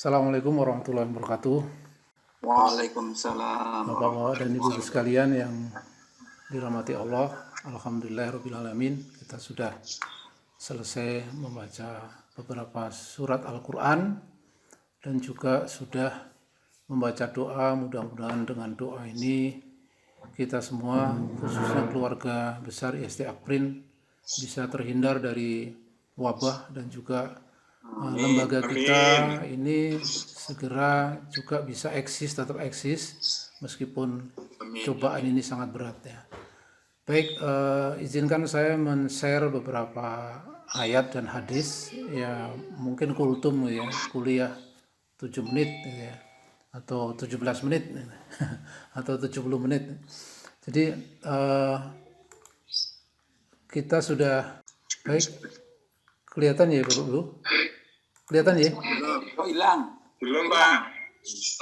Assalamualaikum warahmatullahi wabarakatuh. Waalaikumsalam Bapak-bapak dan warahmatullahi ibu wabarakatuh. sekalian yang dirahmati Allah, alhamdulillahirobbilalamin, kita sudah selesai membaca beberapa surat Al-Quran dan juga sudah membaca doa. Mudah-mudahan dengan doa ini kita semua, khususnya keluarga besar IST Akprin, bisa terhindar dari wabah dan juga lembaga kita ini segera juga bisa eksis, tetap eksis meskipun cobaan ini sangat berat ya. Baik, izinkan saya men-share beberapa ayat dan hadis ya, mungkin kultum ya, kuliah 7 menit ya, atau 17 menit atau 70 menit. Jadi kita sudah baik, kelihatan ya Bapak Ibu? Kelihatan ya? Oh, hilang. Belum, Pak.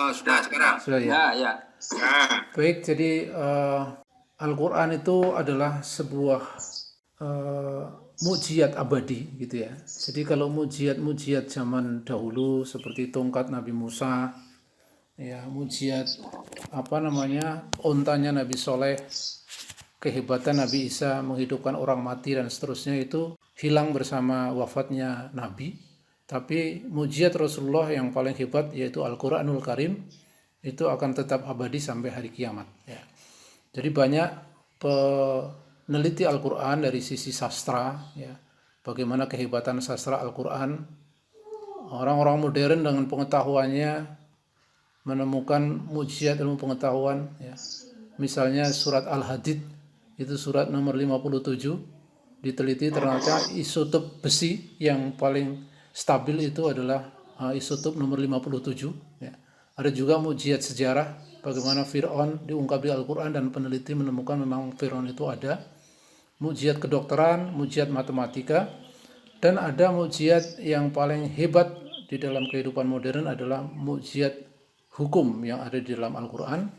Oh, sudah sekarang. Sudah ya? Ya. Baik, jadi Al-Quran itu adalah sebuah mukjizat abadi gitu ya. Jadi kalau mukjizat zaman dahulu seperti tongkat Nabi Musa, ya mukjizat ontanya Nabi Soleh, kehebatan Nabi Isa menghidupkan orang mati dan seterusnya, itu hilang bersama wafatnya Nabi. Tapi mukjizat Rasulullah yang paling hebat yaitu Al-Quranul Karim itu akan tetap abadi sampai hari kiamat ya. Jadi banyak peneliti Al-Quran dari sisi sastra ya, bagaimana kehebatan sastra Al-Quran. Orang-orang modern dengan pengetahuannya menemukan mukjizat ilmu pengetahuan ya. Misalnya surat Al-Hadid, itu surat nomor 57, diteliti ternyata isotop besi yang paling stabil itu adalah isotop nomor 57 ya. Ada juga mukjizat sejarah bagaimana Fir'aun diungkap di Al-Quran dan peneliti menemukan memang Fir'aun itu ada. Mukjizat kedokteran, mukjizat matematika, dan ada mukjizat yang paling hebat di dalam kehidupan modern adalah mukjizat hukum yang ada di dalam Al-Quran,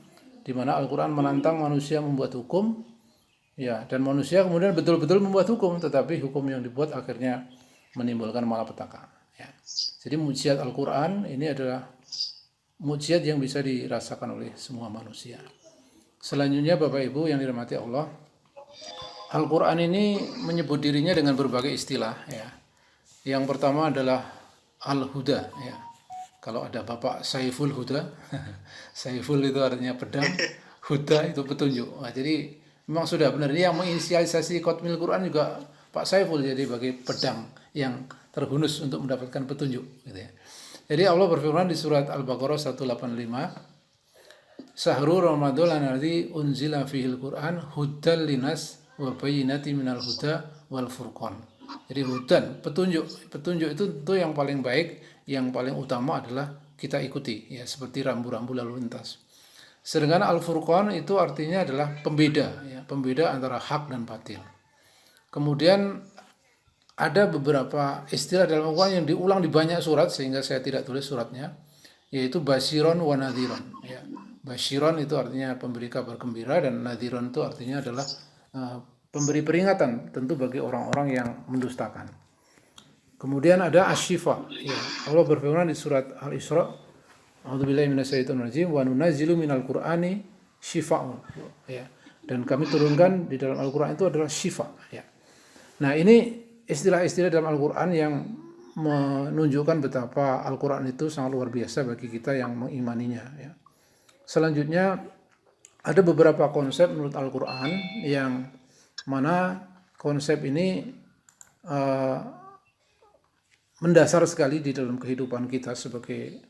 di mana Al-Quran menantang manusia membuat hukum ya, dan manusia kemudian betul-betul membuat hukum, tetapi hukum yang dibuat akhirnya menimbulkan malapetaka ya. Jadi mukjizat Al-Quran ini adalah mukjizat yang bisa dirasakan oleh semua manusia. Selanjutnya Bapak Ibu yang dirahmati Allah, Al-Quran ini menyebut dirinya dengan berbagai istilah ya. Yang pertama adalah Al-Huda ya. Kalau ada Bapak Saiful Huda, Saiful itu artinya pedang, Huda itu petunjuk. Nah, jadi memang sudah benar, ini yang menginisialisasi Qatmil Quran juga Pak Saiful, jadi bagi pedang yang terhunus untuk mendapatkan petunjuk gitu ya. Jadi Allah berfirman di surat Al-Baqarah 185, Syahrul Ramadan alladzi unzila fihil Quran hudal linas wa bayyinatin minal huda wal furqan. Jadi hudan, petunjuk itu yang paling baik, yang paling utama adalah kita ikuti ya, seperti rambu-rambu lalu lintas. Sedangkan Al-Furqan itu artinya adalah pembeda ya, pembeda antara hak dan batil. Kemudian ada beberapa istilah dalam Al-Quran yang diulang di banyak surat sehingga saya tidak tulis suratnya, yaitu Basyiron wa Nadhiron ya. Basyiron itu artinya pemberi kabar gembira, dan Nadhiron itu artinya adalah pemberi peringatan tentu bagi orang-orang yang mendustakan. Kemudian ada Asy-Syifa ya. Allah berfirman di surat Al-Isra, A'udzubillahi minasyaitonirrajim wa nunazzilu minal Qur'ani syifa'un ya. Dan kami turunkan di dalam Al-Quran itu adalah syifa ya. Nah, ini istilah-istilah dalam Al-Quran yang menunjukkan betapa Al-Quran itu sangat luar biasa bagi kita yang mengimaninya ya. Selanjutnya ada beberapa konsep menurut Al-Quran yang mana konsep ini mendasar sekali di dalam kehidupan kita sebagai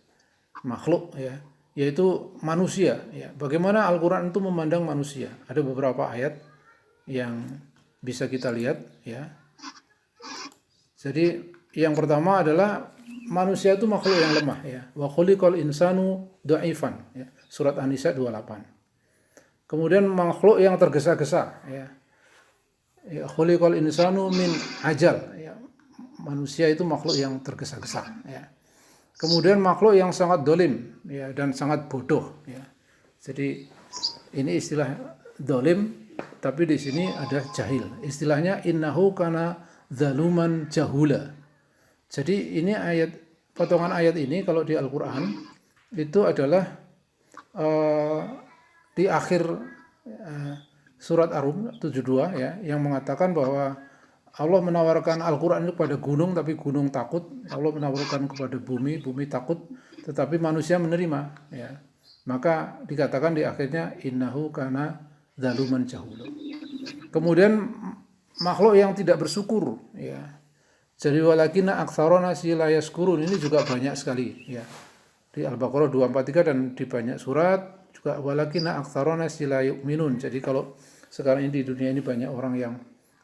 makhluk ya, yaitu manusia ya. Bagaimana Al-Quran itu memandang manusia. Ada beberapa ayat yang bisa kita lihat ya. Jadi yang pertama adalah manusia itu makhluk yang lemah ya. Wa khuliqal insanu dha'ifan ya. Surat An-Nisa 28. Kemudian makhluk yang tergesa-gesa ya. Ya, khuliqal insanu min ajal ya. Manusia itu makhluk yang tergesa-gesa ya. Kemudian makhluk yang sangat dolim ya, dan sangat bodoh ya. Jadi ini istilah dolim, tapi di sini ada jahil. Istilahnya innahu kana zaluman jahula. Jadi ini ayat potongan ayat ini kalau di Al-Quran itu adalah di akhir surat Ar-Rum 72 ya, yang mengatakan bahwa Allah menawarkan Al-Quran itu kepada gunung, tapi gunung takut. Allah menawarkan kepada bumi, bumi takut, tetapi manusia menerima. Ya. Maka dikatakan di akhirnya, innahu kana zaluman jahula. Kemudian makhluk yang tidak bersyukur. Ya. Jadi walakina aktsarona la yaskurun, ini juga banyak sekali. Ya. Di Al-Baqarah 243 dan di banyak surat juga walakina aktsarona la yu'minun. Jadi kalau sekarang ini di dunia ini banyak orang yang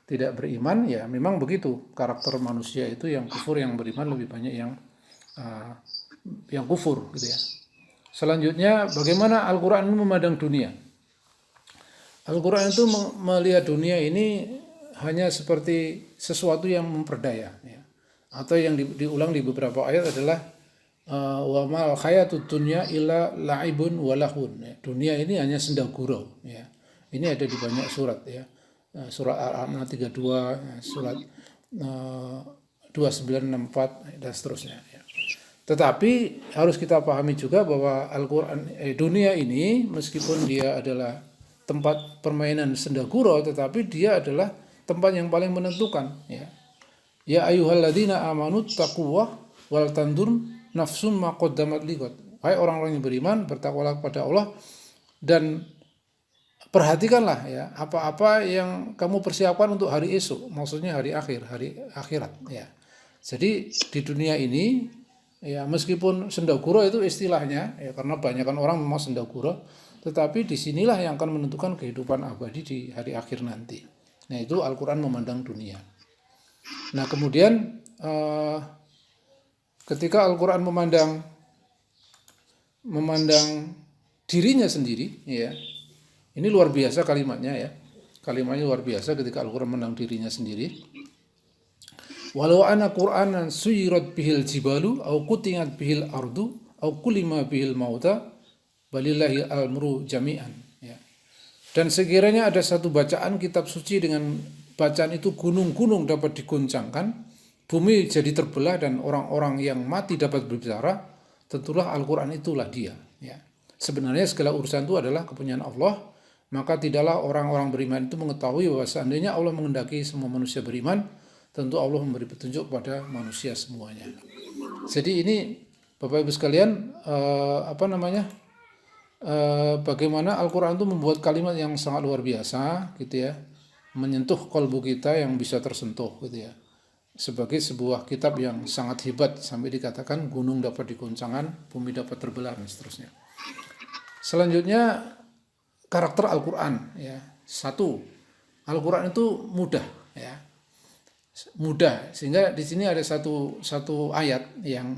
tidak beriman, ya memang begitu karakter manusia itu, yang kufur, yang beriman lebih banyak yang kufur gitu ya. Selanjutnya bagaimana Al-Quran memandang dunia. Al-Quran itu melihat dunia ini hanya seperti sesuatu yang memperdaya ya. Atau yang diulang di beberapa ayat adalah wa mal hayatud dunya illa la'ibun walahun ya. Dunia ini hanya senda gurau ya. Ini ada di banyak surat ya. Surat Al-An'am 32, surat 2964 dan seterusnya ya. Tetapi harus kita pahami juga bahwa Al-Quran dunia ini meskipun dia adalah tempat permainan senda gurau, tetapi dia adalah tempat yang paling menentukan ya. Ya ayyuhalladzina amanu taqwa wal tandur nafsun ma qaddamat lighad. Hai orang-orang yang beriman, bertakwalah kepada Allah dan perhatikanlah ya apa-apa yang kamu persiapkan untuk hari esok, maksudnya hari akhir, hari akhirat ya. Jadi di dunia ini ya meskipun senda gurau itu istilahnya ya, karena banyakkan orang memang senda gurau, tetapi disinilah yang akan menentukan kehidupan abadi di hari akhir nanti. Nah itu Al-Quran memandang dunia. Nah kemudian ketika Al-Quran memandang dirinya sendiri ya, ini luar biasa kalimatnya ya. Kalimatnya luar biasa ketika Al-Quran memandang dirinya sendiri. Walau ana Qur'anan suyirat bihil jibalu au kutingat bihil ardu au kulima bihil mauta balillahi al-amru jami'an ya. Dan sekiranya ada satu bacaan kitab suci dengan bacaan itu gunung-gunung dapat diguncangkan, bumi jadi terbelah dan orang-orang yang mati dapat berbicara, tentulah Al-Quran itulah dia ya. Sebenarnya segala urusan itu adalah kepunyaan Allah, maka tidaklah orang-orang beriman itu mengetahui bahwa seandainya Allah menghendaki semua manusia beriman, tentu Allah memberi petunjuk pada manusia semuanya. Jadi ini Bapak Ibu sekalian bagaimana Al-Quran itu membuat kalimat yang sangat luar biasa gitu ya, menyentuh kalbu kita yang bisa tersentuh gitu ya, sebagai sebuah kitab yang sangat hebat sampai dikatakan gunung dapat diguncangkan, bumi dapat terbelah dan seterusnya. Selanjutnya karakter Al-Quran ya. Satu, Al-Quran itu mudah ya. Mudah, sehingga di sini ada satu ayat yang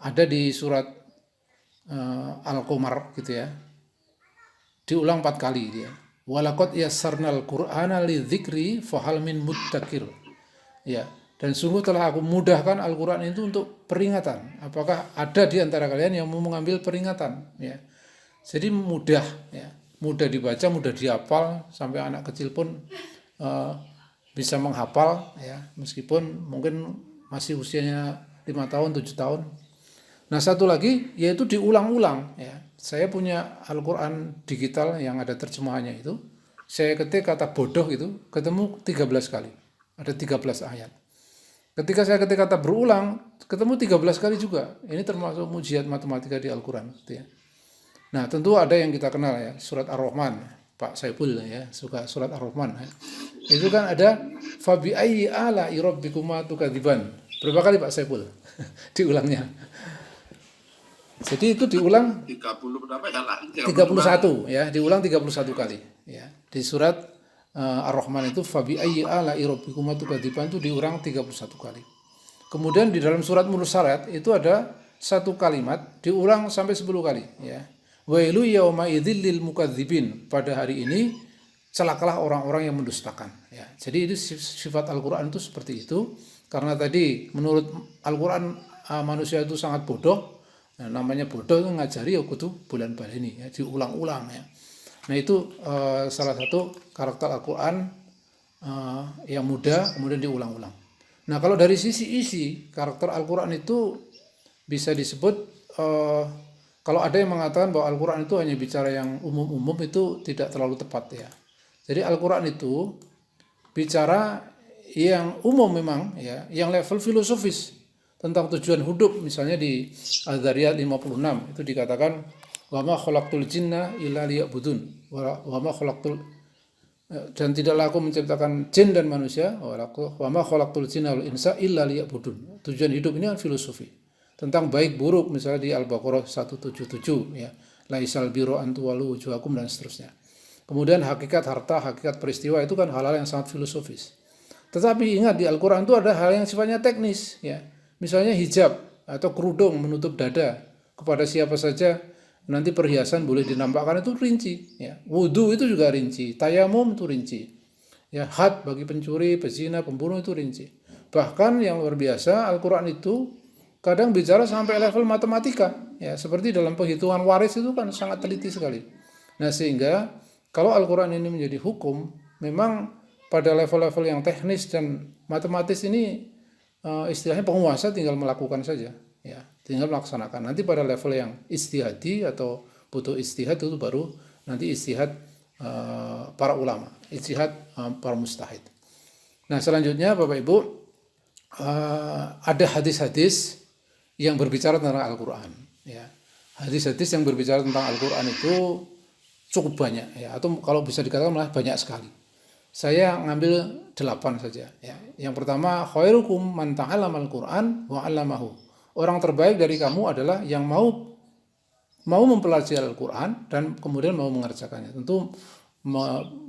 ada di surat Al-Qamar gitu ya. Diulang 4 kali dia. Walaqad yassarnal Qur'ana lidzikri fahal min muddakir. Ya, dan sungguh telah aku mudahkan Al-Quran itu untuk peringatan. Apakah ada di antara kalian yang mau mengambil peringatan ya. Jadi mudah ya. Mudah dibaca, mudah dihafal, sampai anak kecil pun bisa menghafal ya, meskipun mungkin masih usianya 5 tahun, 7 tahun. Nah satu lagi yaitu diulang-ulang ya. Saya punya Al-Quran digital yang ada terjemahannya itu, saya ketik kata bodoh itu ketemu 13 kali, ada 13 ayat. Ketika saya ketik kata berulang, ketemu 13 kali juga. Ini termasuk mujizat matematika di Al-Quran gitu ya. Nah tentu ada yang kita kenal ya, surat Ar-Rahman, Pak Saiful ya, suka surat Ar-Rahman ya. Itu kan ada fabi ayyi ala'i rabbikuma tukadziban. Berapa kali Pak Saiful diulangnya? Jadi itu diulang 30 berapa ya lah? 31 ya, diulang 31 kali ya. Di surat Ar-Rahman itu fabi ayyi ala'i rabbikuma tukadziban itu diulang 31 kali. Kemudian di dalam surat Mursalat itu ada satu kalimat diulang sampai 10 kali ya. Wailu yauma idzil lil mukadzibin, pada hari ini celakalah orang-orang yang mendustakan ya. Jadi itu sifat Al-Quran itu seperti itu, karena tadi menurut Al-Quran manusia itu sangat bodoh. Nah, namanya bodoh itu ngajari ya kudu bulan baleni ya, diulang-ulang ya. Nah itu salah satu karakter Al-Quran yang mudah kemudian diulang-ulang. Nah kalau dari sisi isi karakter Al-Quran itu bisa disebut kalau ada yang mengatakan bahwa Al-Quran itu hanya bicara yang umum-umum, itu tidak terlalu tepat ya. Jadi Al-Quran itu bicara yang umum memang ya, yang level filosofis tentang tujuan hidup. Misalnya di Al-Dzariyat 56 itu dikatakan wa ma khalaqtul jinna illa liya'budun wa ma khalaqtul dan tidaklah aku menciptakan jin dan manusia wa ma khalaqtul jinna wal insa illa liya'budun. Tujuan hidup ini kan filosofi tentang baik buruk, misalnya di Al-Baqarah 177 ya, laisal birru an tuwallu wujuhakum dan seterusnya. Kemudian hakikat harta, hakikat peristiwa itu kan hal-hal yang sangat filosofis. Tetapi ingat di Al-Quran itu ada hal yang sifatnya teknis ya. Misalnya hijab atau kerudung menutup dada kepada siapa saja, nanti perhiasan boleh dinampakkan, itu rinci ya. Wudu itu juga rinci, tayamum itu rinci. Ya, had bagi pencuri, pezina, pembunuh itu rinci. Bahkan yang luar biasa, Al-Quran itu kadang bicara sampai level matematika ya, seperti dalam penghitungan waris itu kan sangat teliti sekali. Nah, sehingga kalau Al-Quran ini menjadi hukum, memang pada level-level yang teknis dan matematis ini istilahnya penguasa tinggal melakukan saja ya, tinggal melaksanakan. Nanti pada level yang ijtihadi atau butuh ijtihad itu baru nanti ijtihad para ulama, ijtihad para mujtahid. Nah, selanjutnya Bapak Ibu, ada hadis-hadis yang berbicara tentang Al-Quran ya. Hadis-hadis yang berbicara tentang Al-Quran itu cukup banyak ya, atau kalau bisa dikatakan malah banyak sekali. Saya ngambil 8 saja ya. Yang pertama, khairukum man ta'allamal Qur'an wa 'allamahu. Orang terbaik dari kamu adalah yang mau mempelajari Al-Qur'an dan kemudian mau mengerjakannya. Tentu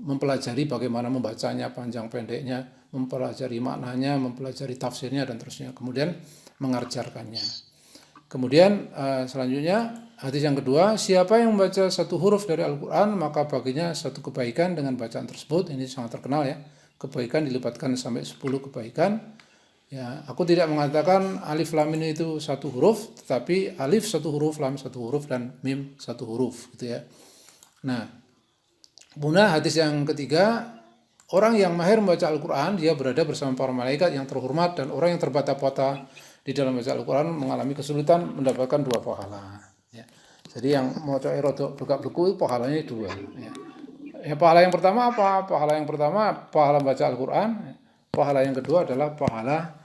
mempelajari bagaimana membacanya, panjang pendeknya, mempelajari maknanya, mempelajari tafsirnya dan terusnya, kemudian mengerjakannya. Kemudian selanjutnya hadis yang kedua, siapa yang membaca satu huruf dari Al-Quran maka baginya satu kebaikan dengan bacaan tersebut. Ini sangat terkenal ya, kebaikan dilipatkan sampai 10 kebaikan ya. Aku tidak mengatakan alif lam mim itu satu huruf, tetapi alif satu huruf, lam satu huruf, dan mim satu huruf gitu ya. Nah, kemudian hadis yang ketiga, orang yang mahir membaca Al-Quran dia berada bersama para malaikat yang terhormat, dan orang yang terbata-bata di dalam baca Al-Quran mengalami kesulitan mendapatkan 2 pahala ya. Jadi yang mau coba rodok buka-buku pahalanya 2 ya. Pahala yang pertama apa? Pahala yang pertama pahala baca Al-Quran. Pahala yang kedua adalah pahala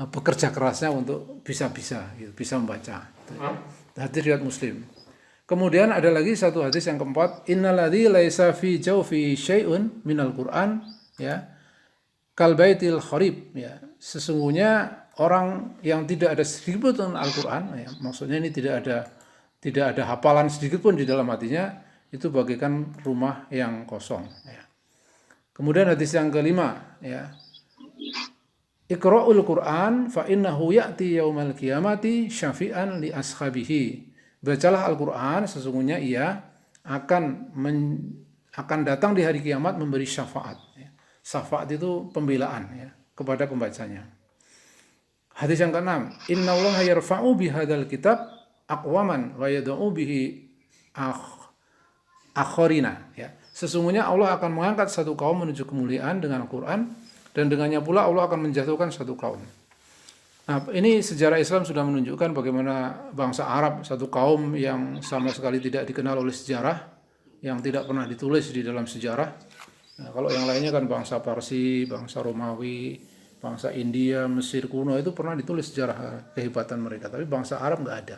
bekerja kerasnya untuk bisa gitu, bisa membaca. Hadis riwayat Muslim. Kemudian ada lagi satu hadis yang keempat, innalladzi laisa fi jawfi syai'un minal Qur'an ya, kal baitil kharib ya. Sesungguhnya orang yang tidak ada sedikit pun Al-Quran ya, maksudnya ini tidak ada hafalan sedikit pun di dalam hatinya, itu bagaikan rumah yang kosong ya. Kemudian hadis yang kelima ya, Iqra'ul Qur'an fa innahu ya'ti yaumal qiyamati syafi'an li ashabihi. Bacalah Al-Quran, sesungguhnya ia akan datang di hari kiamat memberi syafaat ya. Syafaat itu pembelaan ya kepada pembacanya. Hadis yang ke-6, innallaha yarfa'u bihadzal kitab aqwaman wa yad'u bihi akharina ya. Sesungguhnya Allah akan mengangkat satu kaum menuju kemuliaan dengan Al-Qur'an, dan dengannya pula Allah akan menjatuhkan satu kaum. Nah, ini sejarah Islam sudah menunjukkan bagaimana bangsa Arab, satu kaum yang sama sekali tidak dikenal oleh sejarah, yang tidak pernah ditulis di dalam sejarah. Nah, kalau yang lainnya kan bangsa Parsi, bangsa Romawi, bangsa India, Mesir kuno itu pernah ditulis sejarah kehebatan mereka, tapi bangsa Arab nggak ada.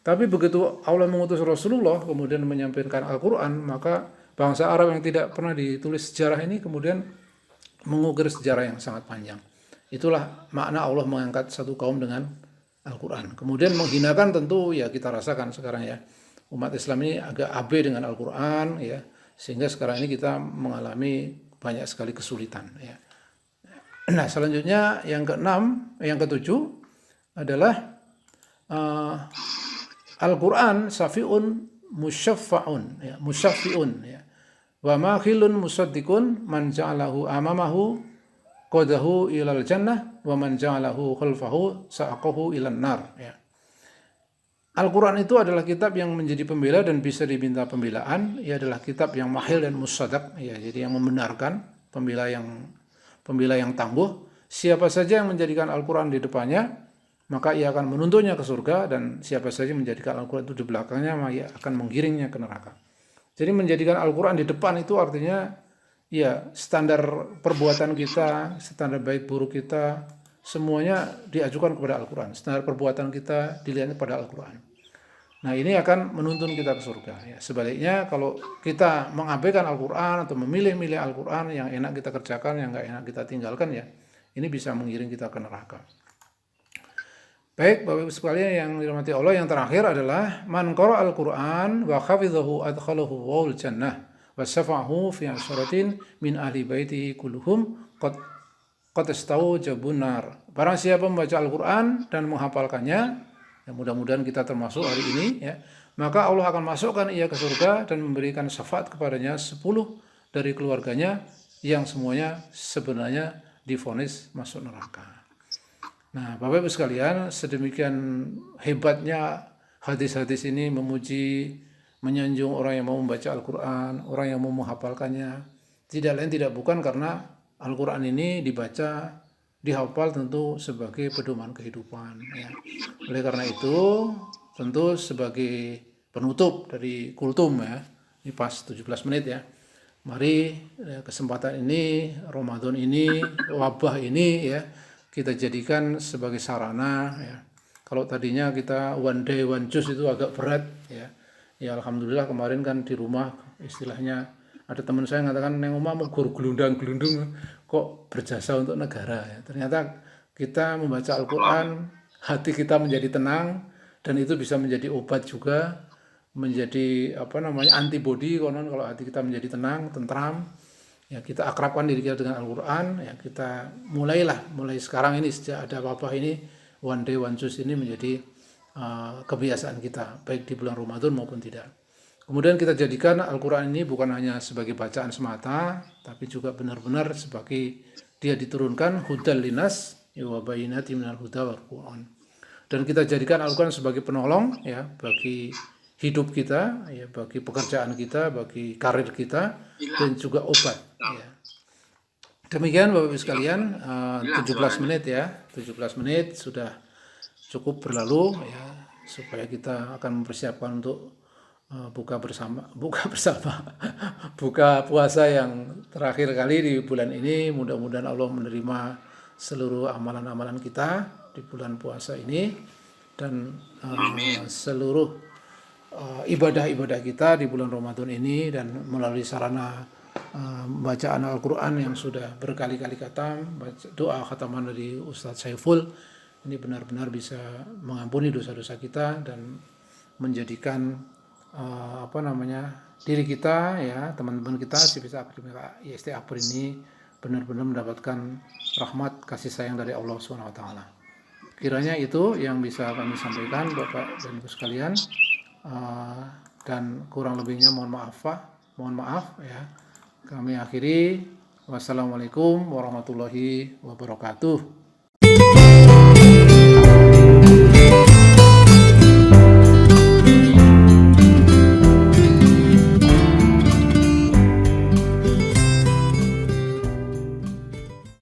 Tapi begitu Allah mengutus Rasulullah kemudian menyampaikan Al-Quran, maka bangsa Arab yang tidak pernah ditulis sejarah ini kemudian mengukir sejarah yang sangat panjang. Itulah makna Allah mengangkat satu kaum dengan Al-Quran. Kemudian menghinakan tentu ya kita rasakan sekarang ya. Umat Islam ini agak abe dengan Al-Quran ya, sehingga sekarang ini kita mengalami banyak sekali kesulitan ya. Nah, selanjutnya yang ketujuh adalah Al-Quran safi'un musyaffaun ya, musyaffiun ya. Wa makhilun musaddiqun man ja'alahu amamahu qadahu ilal jannah wa man ja'alahu khalfahu sa'aqahu ilan nar ya. Al-Quran itu adalah kitab yang menjadi pembela dan bisa diminta pembelaan. Ia adalah kitab yang mahil dan musaddaq ya, jadi yang membenarkan, pembela yang tangguh. Siapa saja yang menjadikan Al-Quran di depannya, maka ia akan menuntunnya ke surga, dan siapa saja menjadikan Al-Quran itu di belakangnya, maka ia akan menggiringnya ke neraka. Jadi menjadikan Al-Quran di depan itu artinya ya standar perbuatan kita, standar baik buruk kita, semuanya diajukan kepada Al-Quran. Standar perbuatan kita dilihatnya pada Al-Quran. Nah, ini akan menuntun kita ke surga. Ya, sebaliknya kalau kita mengabaikan Al-Quran atau memilih-milih Al-Quran, yang enak kita kerjakan, yang nggak enak kita tinggalkan, ya ini bisa mengiring kita ke neraka. Baik, Bapak Ibu sekalian yang dirahmati Allah, yang terakhir adalah man qara al-Qur'an wa hafidhahu adkhalahu wal jannah wa syafa'ahu fi asyaratin min ahli baitihi kulluhum qad istawjabun nar. Barang siapa membaca Al-Qur'an dan menghafalkannya, ya mudah-mudahan kita termasuk hari ini, ya, maka Allah akan masukkan ia ke surga dan memberikan syafaat kepadanya 10 dari keluarganya yang semuanya sebenarnya divonis masuk neraka. Nah, Bapak Ibu sekalian, sedemikian hebatnya hadis-hadis ini memuji, menyanjung orang yang mau membaca Al-Quran, orang yang mau menghafalkannya. Tidak lain tidak bukan karena Al-Quran ini dibaca, dihafal tentu sebagai pedoman kehidupan. Ya. Oleh karena itu, tentu sebagai penutup dari kultum, ya, ini pas 17 menit ya. Mari kesempatan ini, Ramadan ini, wabah ini, ya, kita jadikan sebagai sarana, ya. Kalau tadinya kita one day one juice itu agak berat, ya. Ya alhamdulillah kemarin kan di rumah istilahnya ada teman saya mengatakan neng omah mau gelundang-gelundung kok berjasa untuk negara, ya. Ternyata kita membaca Al-Qur'an, hati kita menjadi tenang, dan itu bisa menjadi obat juga, menjadi antibodi konon kalau hati kita menjadi tenang, tentram. Ya, kita akrabkan diri kita dengan Al-Quran, ya kita mulai sekarang ini, sejak ada wabah ini, one day one juice ini menjadi kebiasaan kita, baik di bulan Ramadan maupun tidak. Kemudian kita jadikan Al-Quran ini bukan hanya sebagai bacaan semata, tapi juga benar-benar sebagai dia diturunkan hudal linas wa bayyinatin minal huda wal Qur'an. Dan kita jadikan Al-Quran sebagai penolong, ya, bagi hidup kita, ya, bagi pekerjaan kita, bagi karir kita, dan juga obat. Ya. Demikian Bapak Ibu sekalian, 17 menit ya, 17 menit sudah cukup berlalu, ya, supaya kita akan mempersiapkan untuk buka puasa yang terakhir kali di bulan ini. Mudah-mudahan Allah menerima seluruh amalan-amalan kita di bulan puasa ini, dan seluruh ibadah-ibadah kita di bulan Ramadan ini, dan melalui sarana bacaan Al-Quran yang sudah berkali-kali khatam, doa khataman dari Ustadz Saiful, ini benar-benar bisa mengampuni dosa-dosa kita dan menjadikan diri kita, ya, teman-teman kita Sivis Akademika IST Akbar ini benar-benar mendapatkan rahmat kasih sayang dari Allah Subhanahu wa taala. Kiranya itu yang bisa kami sampaikan Bapak dan Ibu sekalian, dan kurang lebihnya mohon maaf ya. Kami akhiri. Wassalamualaikum warahmatullahi wabarakatuh.